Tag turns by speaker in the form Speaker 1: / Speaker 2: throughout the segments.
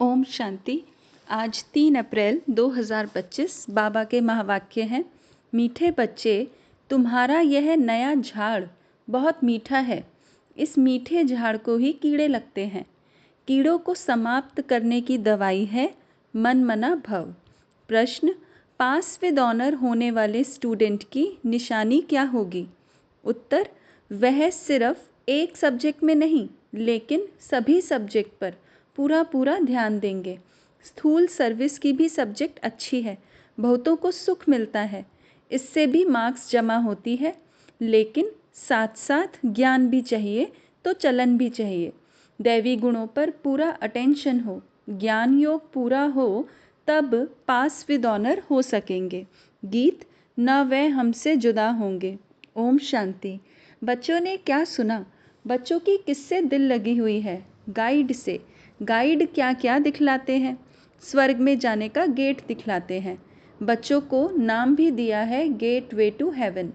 Speaker 1: ओम शांति। आज 3 अप्रैल 2025 बाबा के महावाक्य हैं। मीठे बच्चे, तुम्हारा यह नया झाड़ बहुत मीठा है। इस मीठे झाड़ को ही कीड़े लगते हैं। कीड़ों को समाप्त करने की दवाई है मन मना भव। प्रश्न, पास विद ऑनर होने वाले स्टूडेंट की निशानी क्या होगी? उत्तर, वह सिर्फ एक सब्जेक्ट में नहीं लेकिन सभी सब्जेक्ट पर पूरा पूरा ध्यान देंगे। स्थूल सर्विस की भी सब्जेक्ट अच्छी है, बहुतों को सुख मिलता है, इससे भी मार्क्स जमा होती है, लेकिन साथ साथ ज्ञान भी चाहिए तो चलन भी चाहिए। दैवी गुणों पर पूरा अटेंशन हो, ज्ञान योग पूरा हो, तब पास विद ऑनर हो सकेंगे। गीत, न वह हमसे जुदा होंगे। ओम शांति। बच्चों ने क्या सुना? बच्चों की किससे दिल लगी हुई है? गाइड से। गाइड क्या क्या दिखलाते हैं? स्वर्ग में जाने का गेट दिखलाते हैं। बच्चों को नाम भी दिया है गेट वे टू हेवन।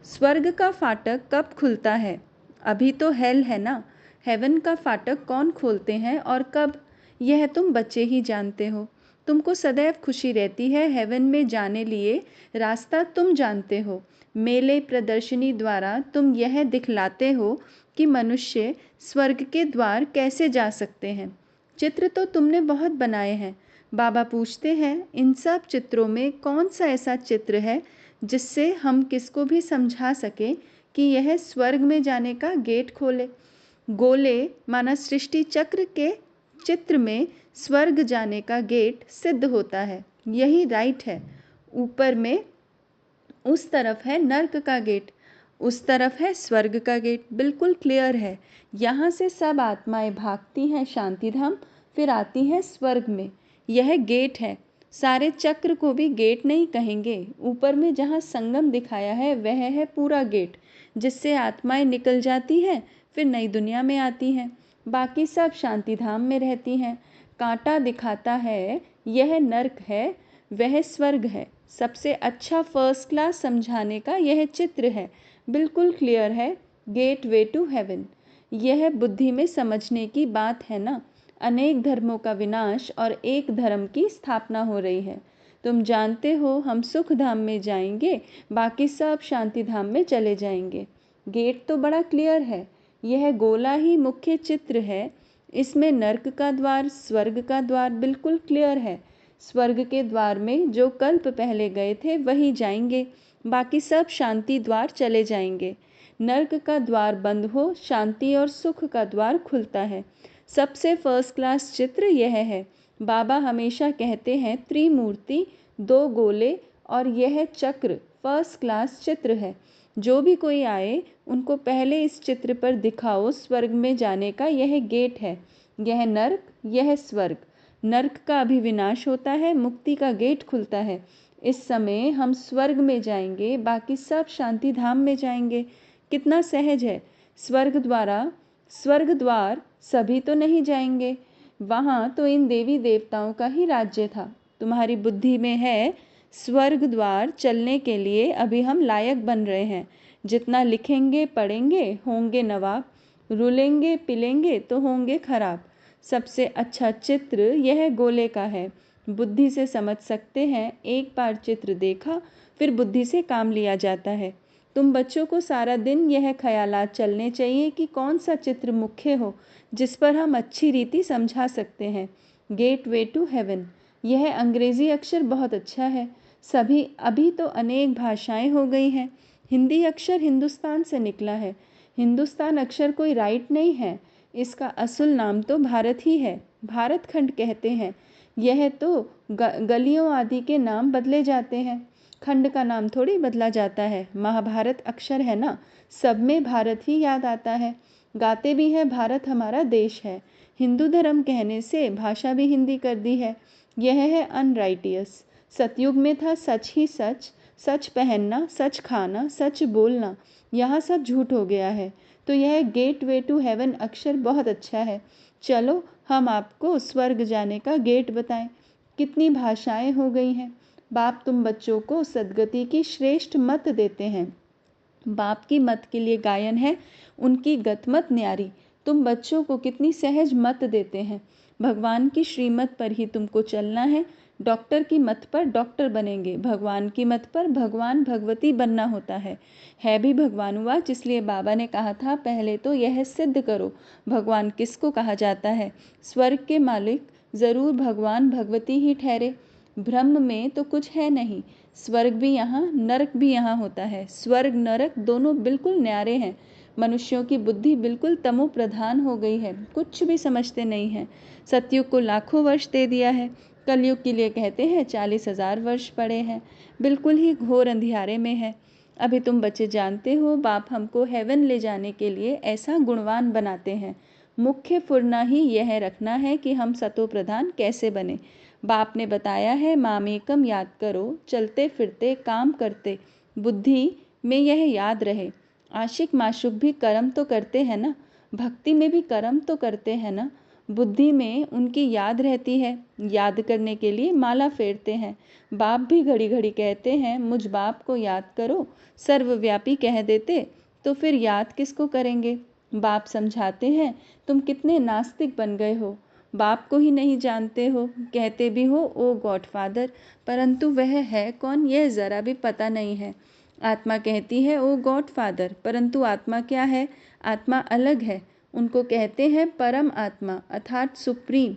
Speaker 1: स्वर्ग का फाटक कब खुलता है? अभी तो हेल है ना। हेवन का फाटक कौन खोलते हैं और कब, यह तुम बच्चे ही जानते हो। तुमको सदैव खुशी रहती है हेवन में जाने लिए, रास्ता तुम जानते हो। मेले प्रदर्शनी द्वारा तुम यह दिखलाते हो कि मनुष्य स्वर्ग के द्वार कैसे जा सकते हैं। चित्र तो तुमने बहुत बनाए हैं। बाबा पूछते हैं, इन सब चित्रों में कौन सा ऐसा चित्र है जिससे हम किसको भी समझा सकें कि यह स्वर्ग में जाने का गेट खोले। गोले माना सृष्टि चक्र के चित्र में स्वर्ग जाने का गेट सिद्ध होता है। यही राइट है। ऊपर में उस तरफ है नर्क का गेट, उस तरफ है स्वर्ग का गेट। बिल्कुल क्लियर है। यहाँ से सब आत्माएं भागती हैं शांति धाम, फिर आती हैं स्वर्ग में। यह गेट है। सारे चक्र को भी गेट नहीं कहेंगे। ऊपर में जहाँ संगम दिखाया है वह है पूरा गेट, जिससे आत्माएं निकल जाती हैं, फिर नई दुनिया में आती हैं। बाकी सब शांति धाम में रहती हैं। कांटा दिखाता है यह नर्क है, वह स्वर्ग है। सबसे अच्छा फर्स्ट क्लास समझाने का यह चित्र है। बिल्कुल क्लियर है। Gateway to heaven. यह बुद्धि में समझने की बात है ना। अनेक धर्मों का विनाश और एक धर्म की स्थापना हो रही है। तुम जानते हो हम सुख धाम में जाएंगे, बाकी सब शांति धाम में चले जाएंगे। गेट तो बड़ा क्लियर है। यह गोला ही मुख्य चित्र है। इसमें नर्क का द्वार, स्वर्ग का द्वार बिल्कुल क्लियर है। स्वर्ग के द्वार में जो कल्प पहले गए थे वही जाएंगे, बाकी सब शांति द्वार चले जाएंगे। नर्क का द्वार बंद हो, शांति और सुख का द्वार खुलता है। सबसे फर्स्ट क्लास चित्र यह है। बाबा हमेशा कहते हैं त्रिमूर्ति, 2 गोले और यह चक्र फर्स्ट क्लास चित्र है। जो भी कोई आए उनको पहले इस चित्र पर दिखाओ स्वर्ग में जाने का यह गेट है। यह नर्क, यह स्वर्ग। नर्क का अभी विनाश होता है, मुक्ति का गेट खुलता है। इस समय हम स्वर्ग में जाएंगे, बाकी सब शांति धाम में जाएंगे। कितना सहज है। स्वर्ग द्वार सभी तो नहीं जाएंगे, वहाँ तो इन देवी देवताओं का ही राज्य था। तुम्हारी बुद्धि में है स्वर्ग द्वार चलने के लिए अभी हम लायक बन रहे हैं। जितना लिखेंगे पढ़ेंगे होंगे नवाब, रुलेंगे पिलेंगे तो होंगे खराब। सबसे अच्छा चित्र यह गोले का है। बुद्धि से समझ सकते हैं। एक बार चित्र देखा फिर बुद्धि से काम लिया जाता है। तुम बच्चों को सारा दिन यह ख्यालात चलने चाहिए कि कौन सा चित्र मुख्य हो जिस पर हम अच्छी रीति समझा सकते हैं। Gateway to heaven. यह अंग्रेजी अक्षर बहुत अच्छा है। सभी अभी तो अनेक भाषाएं हो गई हैं। हिंदी अक्षर हिंदुस्तान से निकला है। हिंदुस्तान अक्षर कोई राइट नहीं है, इसका असल नाम तो भारत ही है। भारत खंड कहते हैं। यह तो गलियों आदि के नाम बदले जाते हैं, खंड का नाम थोड़ी बदला जाता है। महाभारत अक्षर है ना, सब में भारत ही याद आता है। गाते भी हैं भारत हमारा देश है। हिंदू धर्म कहने से भाषा भी हिंदी कर दी है। यह है अनराइटियस। सतयुग में था सच ही सच, सच पहनना, सच खाना, सच बोलना। यहाँ सब झूठ हो गया है। तो यह गेट वे टू हेवन अक्षर बहुत अच्छा है। चलो हम आपको स्वर्ग जाने का गेट बताएं। कितनी भाषाएं हो गई हैं। बाप तुम बच्चों को सद्गति की श्रेष्ठ मत देते हैं। बाप की मत के लिए गायन है, उनकी गत मत न्यारी। तुम बच्चों को कितनी सहज मत देते हैं। भगवान की श्रीमत पर ही तुमको चलना है। डॉक्टर की मत पर डॉक्टर बनेंगे, भगवान की मत पर भगवान भगवती बनना होता है भी भगवानुवाच। इसलिए बाबा ने कहा था पहले तो यह सिद्ध करो भगवान किसको कहा जाता है। स्वर्ग के मालिक ज़रूर भगवान भगवती ही ठहरे। ब्रह्म में तो कुछ है नहीं। स्वर्ग भी यहाँ, नरक भी यहाँ होता है। स्वर्ग नरक दोनों बिल्कुल न्यारे हैं। मनुष्यों की बुद्धि बिल्कुल तमो प्रधान हो गई है, कुछ भी समझते नहीं हैं। सतयुग को लाखों वर्ष दे दिया है, कलयुग के लिए कहते हैं 40,000 वर्ष पड़े हैं। बिल्कुल ही घोर अंधियारे में है। अभी तुम बच्चे जानते हो बाप हमको हेवन ले जाने के लिए ऐसा गुणवान बनाते हैं। मुख्य फुरना ही यह रखना है कि हम सतो प्रधान कैसे बने। बाप ने बताया है मामेकम याद करो, चलते फिरते काम करते बुद्धि में यह याद रहे। आशिक माशुक भी कर्म तो करते हैं ना, भक्ति में भी कर्म तो करते हैं ना। बुद्धि में उनकी याद रहती है, याद करने के लिए माला फेरते हैं। बाप भी घड़ी घड़ी कहते हैं मुझ बाप को याद करो। सर्वव्यापी कह देते तो फिर याद किसको करेंगे। बाप समझाते हैं तुम कितने नास्तिक बन गए हो, बाप को ही नहीं जानते हो। कहते भी हो ओ गॉडफादर, परंतु वह है कौन यह ज़रा भी पता नहीं है। आत्मा कहती है ओ गॉडफादर, परंतु आत्मा क्या है। आत्मा अलग है। उनको कहते हैं परम आत्मा अर्थात सुप्रीम।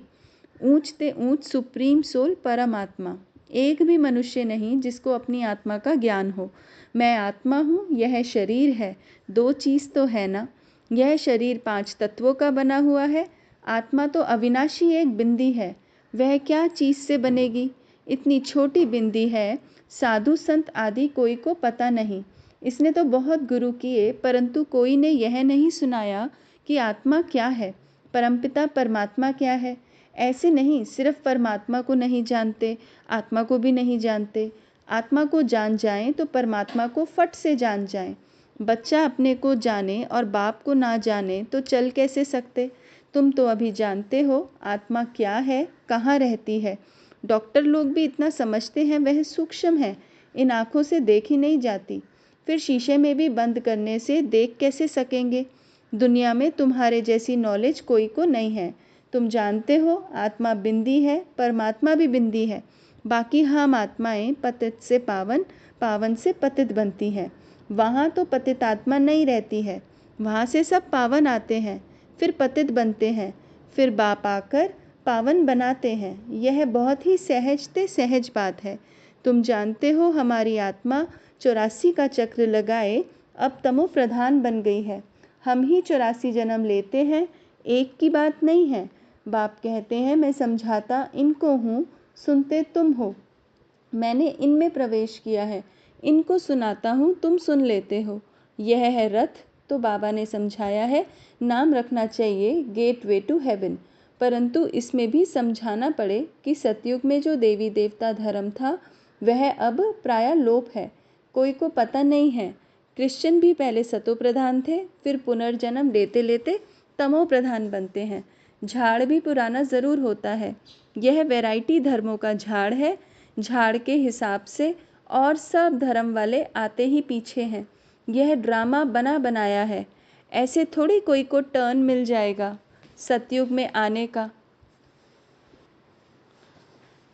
Speaker 1: ऊंचते ऊंच सुप्रीम सोल परम आत्मा। एक भी मनुष्य नहीं जिसको अपनी आत्मा का ज्ञान हो। मैं आत्मा हूँ, यह शरीर है, दो चीज़ तो है ना। यह शरीर 5 तत्वों का बना हुआ है। आत्मा तो अविनाशी एक बिंदी है, वह क्या चीज़ से बनेगी। इतनी छोटी बिंदी है, साधु संत आदि कोई को पता नहीं। इसने तो बहुत गुरु किए, परंतु कोई ने यह नहीं सुनाया कि आत्मा क्या है, परमपिता परमात्मा क्या है। ऐसे नहीं, सिर्फ परमात्मा को नहीं जानते, आत्मा को भी नहीं जानते। आत्मा को जान जाएं तो परमात्मा को फट से जान जाएं। बच्चा अपने को जाने और बाप को ना जाने तो चल कैसे सकते। तुम तो अभी जानते हो आत्मा क्या है, कहाँ रहती है। डॉक्टर लोग भी इतना समझते हैं वह सूक्ष्म है, इन आँखों से देखी नहीं जाती। फिर शीशे में भी बंद करने से देख कैसे सकेंगे। दुनिया में तुम्हारे जैसी नॉलेज कोई को नहीं है। तुम जानते हो आत्मा बिंदी है, परमात्मा भी बिंदी है। बाकी हम आत्माएं पतित से पावन, पावन से पतित बनती हैं। वहाँ तो पतित आत्मा नहीं रहती है, वहाँ से सब पावन आते हैं, फिर पतित बनते हैं, फिर बाप आकर पावन बनाते हैं। यह बहुत ही सहजते सहज बात है। तुम जानते हो हमारी आत्मा 84 का चक्र लगाए अब तमो प्रधान बन गई है। हम ही 84 जन्म लेते हैं, एक की बात नहीं है। बाप कहते हैं मैं समझाता इनको हूँ, सुनते तुम हो। मैंने इनमें प्रवेश किया है, इनको सुनाता हूँ, तुम सुन लेते हो। यह है रथ। तो बाबा ने समझाया है नाम रखना चाहिए गेटवे टू हेवन, परंतु इसमें भी समझाना पड़े कि सतयुग में जो देवी देवता धर्म था वह अब प्राय लोप है, कोई को पता नहीं है। क्रिश्चियन भी पहले सतो प्रधान थे, फिर पुनर्जन्म लेते लेते तमो प्रधान बनते हैं। झाड़ भी पुराना ज़रूर होता है, यह वैरायटी धर्मों का झाड़ है। झाड़ के हिसाब से और सब धर्म वाले आते ही पीछे हैं। यह ड्रामा बना बनाया है, ऐसे थोड़ी कोई को टर्न मिल जाएगा सतयुग में आने का।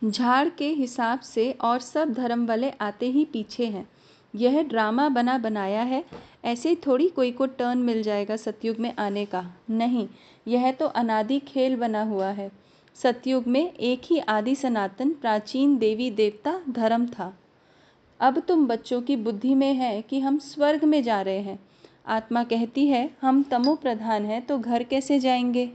Speaker 1: झाड़ के हिसाब से और सब धर्म वाले आते ही पीछे हैं। यह ड्रामा बना बनाया है, ऐसे थोड़ी कोई को टर्न मिल जाएगा सतयुग में आने का। नहीं, यह तो अनादि खेल बना हुआ है। सतयुग में एक ही आदि सनातन प्राचीन देवी देवता धर्म था। अब तुम बच्चों की बुद्धि में है कि हम स्वर्ग में जा रहे हैं। आत्मा कहती है हम तमो प्रधान हैं तो घर कैसे जाएंगे,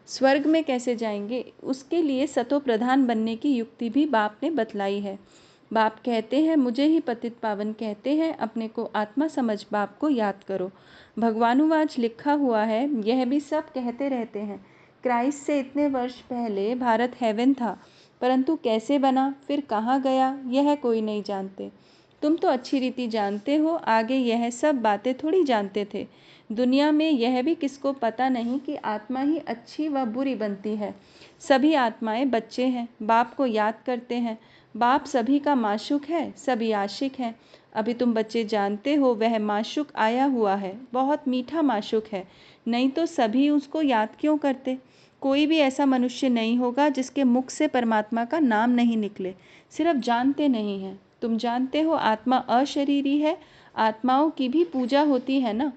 Speaker 1: स्वर्ग में कैसे जाएंगे। उसके लिए सतो प्रधान बनने की युक्ति भी बाप ने बतलाई है। बाप कहते हैं मुझे ही पतित पावन कहते हैं, अपने को आत्मा समझ बाप को याद करो। भगवानुवाच लिखा हुआ है, यह भी सब कहते रहते हैं। क्राइस्ट से इतने वर्ष पहले भारत हेवन था, परंतु कैसे बना फिर कहाँ गया यह कोई नहीं जानते। तुम तो अच्छी रीति जानते हो, आगे यह सब बातें थोड़ी जानते थे। दुनिया में यह भी किसको पता नहीं कि आत्मा ही अच्छी व बुरी बनती है। सभी आत्माएं बच्चे हैं, बाप को याद करते हैं। बाप सभी का माशुक है, सभी आशिक हैं। अभी तुम बच्चे जानते हो वह माशुक आया हुआ है, बहुत मीठा माशुक है। नहीं तो सभी उसको याद क्यों करते। कोई भी ऐसा मनुष्य नहीं होगा जिसके मुख से परमात्मा का नाम नहीं निकले, सिर्फ जानते नहीं हैं। तुम जानते हो आत्मा अशरीरी है, आत्माओं की भी पूजा होती है ना।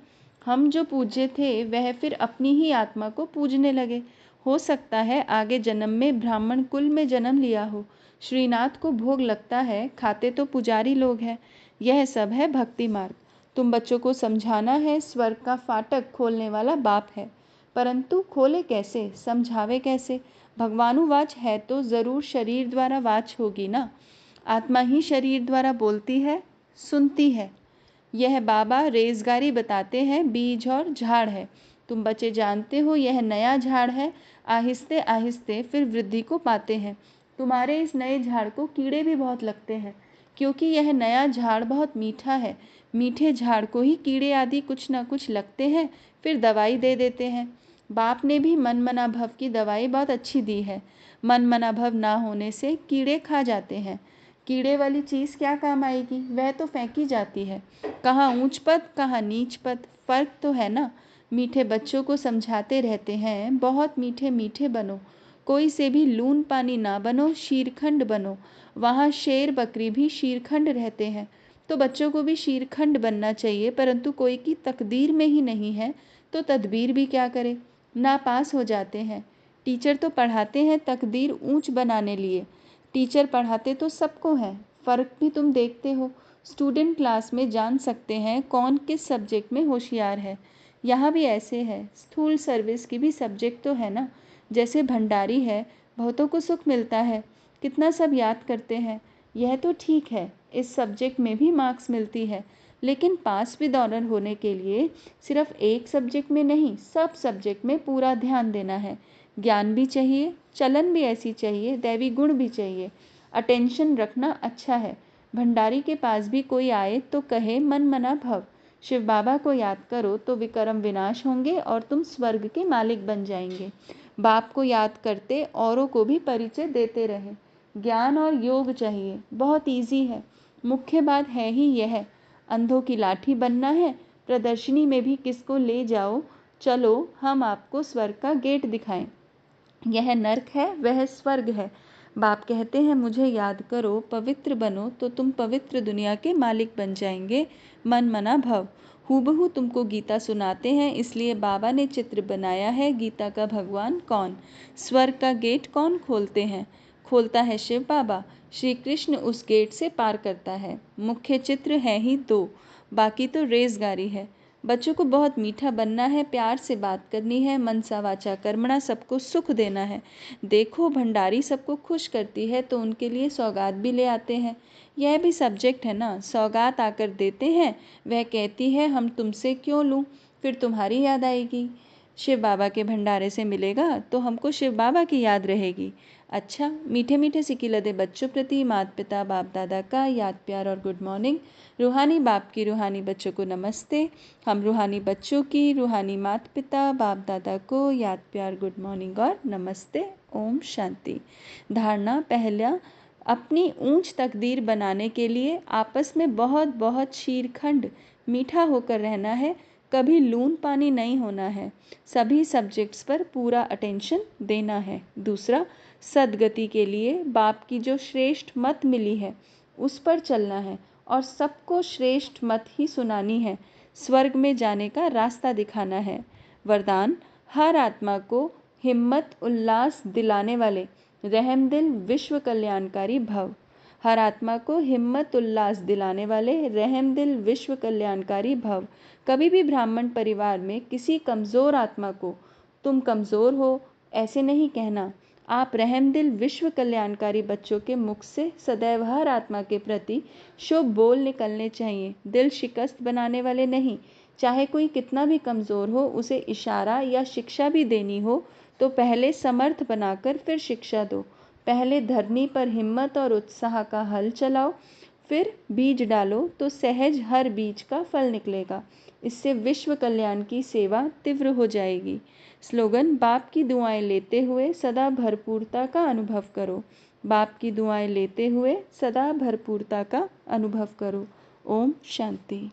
Speaker 1: हम जो पूज्य थे वह फिर अपनी ही आत्मा को पूजने लगे। हो सकता है आगे जन्म में ब्राह्मण कुल में जन्म लिया हो। श्रीनाथ को भोग लगता है, खाते तो पुजारी लोग हैं। यह सब है भक्ति मार्ग। तुम बच्चों को समझाना है स्वर्ग का फाटक खोलने वाला बाप है, परंतु खोले कैसे, समझावे कैसे। भगवानुवाच है तो जरूर शरीर द्वारा वाच होगी ना। आत्मा ही शरीर द्वारा बोलती है, सुनती है। यह बाबा रेजगारी बताते हैं, बीज और झाड़ है। तुम बच्चे जानते हो यह नया झाड़ है, आहिस्ते आहिस्ते फिर वृद्धि को पाते हैं। तुम्हारे इस नए झाड़ को कीड़े भी बहुत लगते हैं, क्योंकि यह नया झाड़ बहुत मीठा है। मीठे झाड़ को ही कीड़े आदि कुछ न कुछ लगते हैं, फिर दवाई दे देते हैं। बाप ने भी मन मना भव की दवाई बहुत अच्छी दी है। मन मना भव ना होने से कीड़े खा जाते हैं। कीड़े वाली चीज़ क्या काम आएगी, वह तो फेंकी जाती है। कहाँ ऊंच पद कहाँ नीच पद, फर्क तो है ना। मीठे बच्चों को समझाते रहते हैं, बहुत मीठे मीठे बनो, कोई से भी लून पानी ना बनो, शीरखंड बनो। वहाँ शेर बकरी भी शीरखंड रहते हैं, तो बच्चों को भी शीरखंड बनना चाहिए। परंतु कोई की तकदीर में ही नहीं है तो तदबीर भी क्या करे, नापास हो जाते हैं। टीचर तो पढ़ाते हैं तकदीर ऊंच बनाने लिए, टीचर पढ़ाते तो सबको है। फ़र्क भी तुम देखते हो। स्टूडेंट क्लास में जान सकते हैं कौन किस सब्जेक्ट में होशियार है। यहाँ भी ऐसे है। स्थूल सर्विस की भी सब्जेक्ट तो है ना। जैसे भंडारी है, बहुतों को सुख मिलता है, कितना सब याद करते हैं। यह तो ठीक है, इस सब्जेक्ट में भी मार्क्स मिलती है, लेकिन पास विद ऑनर होने के लिए सिर्फ एक सब्जेक्ट में नहीं, सब सब्जेक्ट में पूरा ध्यान देना है। ज्ञान भी चाहिए, चलन भी ऐसी चाहिए, दैवी गुण भी चाहिए। अटेंशन रखना अच्छा है। भंडारी के पास भी कोई आए तो कहे मन मना भव। शिव बाबा को याद करो तो विकर्म विनाश होंगे और तुम स्वर्ग के मालिक बन जाएंगे। बाप को याद करते औरों को भी परिचय देते रहे। ज्ञान और योग चाहिए, बहुत इजी है। मुख्य बात है ही यह, अंधों की लाठी बनना है। प्रदर्शनी में भी किसको ले जाओ, चलो हम आपको स्वर्ग का गेट दिखाएं। यह नर्क है, वह स्वर्ग है। बाप कहते हैं मुझे याद करो, पवित्र बनो तो तुम पवित्र दुनिया के मालिक बन जाएंगे। मन मना भव। हूबहू तुमको गीता सुनाते हैं, इसलिए बाबा ने चित्र बनाया है। गीता का भगवान कौन, स्वर्ग का गेट कौन खोलते हैं, खोलता है शिव बाबा। श्री कृष्ण उस गेट से पार करता है। मुख्य चित्र है ही दो, बाकी तो रेजगारी है। बच्चों को बहुत मीठा बनना है, प्यार से बात करनी है, मनसा वाचा कर्मणा सबको सुख देना है। देखो भंडारी सबको खुश करती है तो उनके लिए सौगात भी ले आते हैं। यह भी सब्जेक्ट है ना। सौगात आकर देते हैं, वह कहती है हम तुमसे क्यों लूँ, फिर तुम्हारी याद आएगी। शिव बाबा के भंडारे से मिलेगा तो हमको शिव बाबा की याद रहेगी। अच्छा, मीठे मीठे सिकी लदे बच्चों प्रति माता पिता बाप दादा का याद प्यार और गुड मॉर्निंग। रूहानी बाप की रूहानी बच्चों को नमस्ते। हम रूहानी बच्चों की रूहानी माता पिता बाप दादा को याद प्यार गुड मॉर्निंग और नमस्ते। ओम शांति। धारणा पहला, अपनी ऊंच तकदीर बनाने के लिए आपस में बहुत बहुत शीरखंड मीठा होकर रहना है, कभी लून पानी नहीं होना है। सभी सब्जेक्ट्स पर पूरा अटेंशन देना है। दूसरा, सदगति के लिए बाप की जो श्रेष्ठ मत मिली है उस पर चलना है और सबको श्रेष्ठ मत ही सुनानी है। स्वर्ग में जाने का रास्ता दिखाना है। वरदान, हर आत्मा को हिम्मत उल्लास दिलाने वाले रहमदिल विश्व कल्याणकारी भव। हर आत्मा को हिम्मत उल्लास दिलाने वाले रहमदिल विश्व कल्याणकारी भव। कभी भी ब्राह्मण परिवार में किसी कमज़ोर आत्मा को तुम कमज़ोर हो ऐसे नहीं कहना। आप रहमदिल विश्व कल्याणकारी बच्चों के मुख से सदैव हर आत्मा के प्रति शुभ बोल निकलने चाहिए, दिल शिकस्त बनाने वाले नहीं। चाहे कोई कितना भी कमज़ोर हो, उसे इशारा या शिक्षा भी देनी हो तो पहले समर्थ बनाकर फिर शिक्षा दो। पहले धरनी पर हिम्मत और उत्साह का हल चलाओ, फिर बीज डालो तो सहज हर बीज का फल निकलेगा। इससे विश्व कल्याण की सेवा तीव्र हो जाएगी। स्लोगन, बाप की दुआएं लेते हुए सदा भरपूरता का अनुभव करो। बाप की दुआएं लेते हुए सदा भरपूरता का अनुभव करो। ओम शांति।